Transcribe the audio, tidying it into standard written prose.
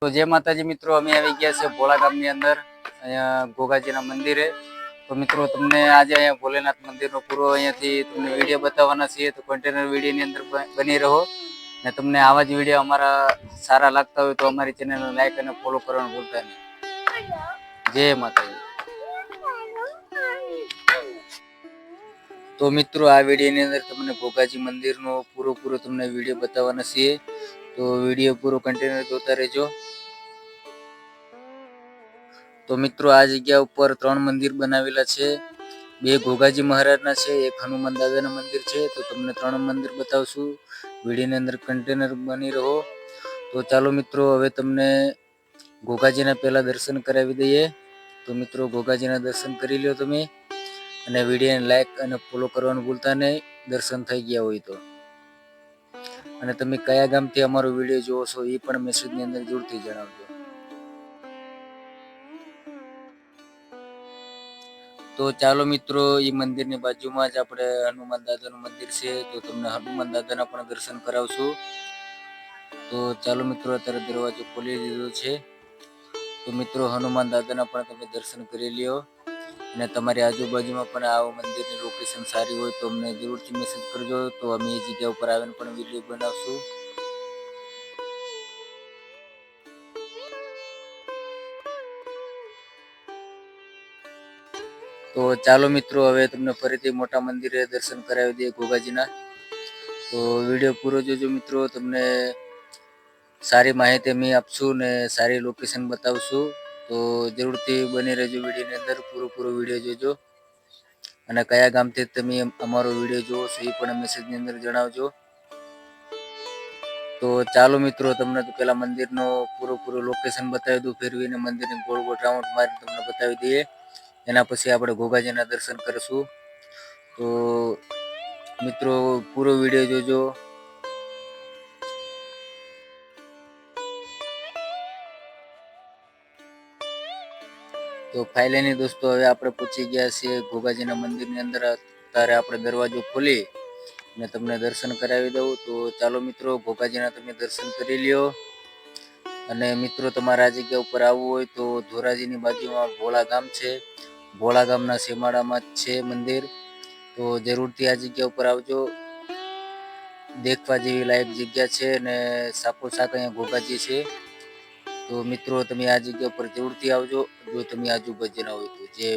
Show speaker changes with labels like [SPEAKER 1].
[SPEAKER 1] તો જય માતાજી મિત્રો, અમે આવી ગયા છે ભોળા ગામની અંદર, અહીંયા ગોગાજીના મંદિરે. તો મિત્રો તમને આજે અહીંયા ભોલેનાથ મંદિરનો પૂરો અહીંયાથી તમને વિડીયો બતાવવાના છીએ, તો કન્ટેનર વિડીયોની અંદર બની રહો. ને તમને આવા જ વિડીયો અમારા સારા લાગતા હોય તો અમારી ચેનલને લાઈક અને ફોલો કરવાનું ભૂલતા નહીં. જય માતાજી. તો મિત્રો આ વિડીયોની અંદર તમને ગોગાજી મંદિરનો પૂરો તમને વિડીયો બતાવવાના છીએ, તો વિડીયો પૂરો કન્ટિન્યુ જોતા રહેજો. તો મિત્રો આ જગ્યા ઉપર 3 મંદિર બનાવેલા છે. 2 ગોગાજી મહારાજના છે, 1 હનુમાન દાદાના મંદિર છે. તો તમને 3 મંદિર બતાવશું. વિડીયોની અંદર કન્ટેનર બની રહો. તો ચાલો મિત્રો, હવે તમને ગોગાજીના પહેલા દર્શન કરાવી દઈએ. તો મિત્રો ગોગાજીના દર્શન કરી લ્યો તમે, અને વિડીયોને લાઈક અને ફોલો કરવાનું ભૂલતા નહીં દર્શન થઈ ગયા હોય તો. અને તમે કયા ગામથી અમારો વિડીયો જોવો છો એ પણ મેસેજની અંદર જરૂરથી જણાવજો. તો ચાલો મિત્રો, એ મંદિરની બાજુમાં જ આપણે હનુમાન દાદાનું મંદિર છે, તો તમને હનુમાન દાદાના પણ દર્શન કરાવશું. તો ચાલો મિત્રો, અત્યારે દરવાજો ખોલી દીધો છે. તો મિત્રો હનુમાન દાદાના પણ તમે દર્શન કરી લ્યો. અને તમારી આજુબાજુમાં પણ આ મંદિરની લોકેશન સારી હોય તો અમને જરૂરથી મેસેજ કરજો, તો અમે એ જગ્યા ઉપર આવીને પણ વિડીયો બનાવશું. તો ચાલો મિત્રો, હવે તમને ફરીથી મોટા મંદિરે દર્શન કરાવી દઈએ ગોગાજીના. તો વિડીયો પૂરો જોજો મિત્રો, તમને સારી માહિતી અમે આપશું ને સારી લોકેશન બતાવશું. તો જરૂરથી બની રહેજો વિડીયોની અંદર, પૂરો વિડીયો જોજો. અને કયા ગામથી તમે અમારો વિડીયો જોવો છો એ પણ મેસેજની અંદર જણાવજો. તો ચાલો મિત્રો, તમને તો પેલા મંદિરનો પૂરો લોકેશન બતાવી દઉં. ફેરવીને મંદિરની ગોળ રાઉન્ડ મારીને તમને બતાવી દઈએ. એના પછી આપણે ગોગાજીના દર્શન કરીશું. તો મિત્રો પૂરો વિડીયો જોજો. તો ફાઇનલી દોસ્તો, હવે આપણે પહોંચી ગયા છીએ ગોગાજીના મંદિરની અંદર. ત્યારે આપણે દરવાજો ખોલી અને તમને દર્શન કરાવી દઉં. તો ચાલો મિત્રો, ગોગાજીના તમે દર્શન કરી લ્યો. અને મિત્રો તમારા આ જગ્યા ઉપર આવવું હોય તો ધોરાજીની બાજુમાં ભોળા ગામ છે. ભોળા ગામના સીમાડામાં જ છે મંદિર. તો જરૂરથી આ જગ્યા ઉપર આવજો. દેખવા જેવી લાયક જગ્યા છે, અને સાકો અહીંયા ગોગાજી છે. તો મિત્રો તમે આ જગ્યા ઉપર જરૂરથી આવજો, જો તમે આજુબાજુના હોય તો. જે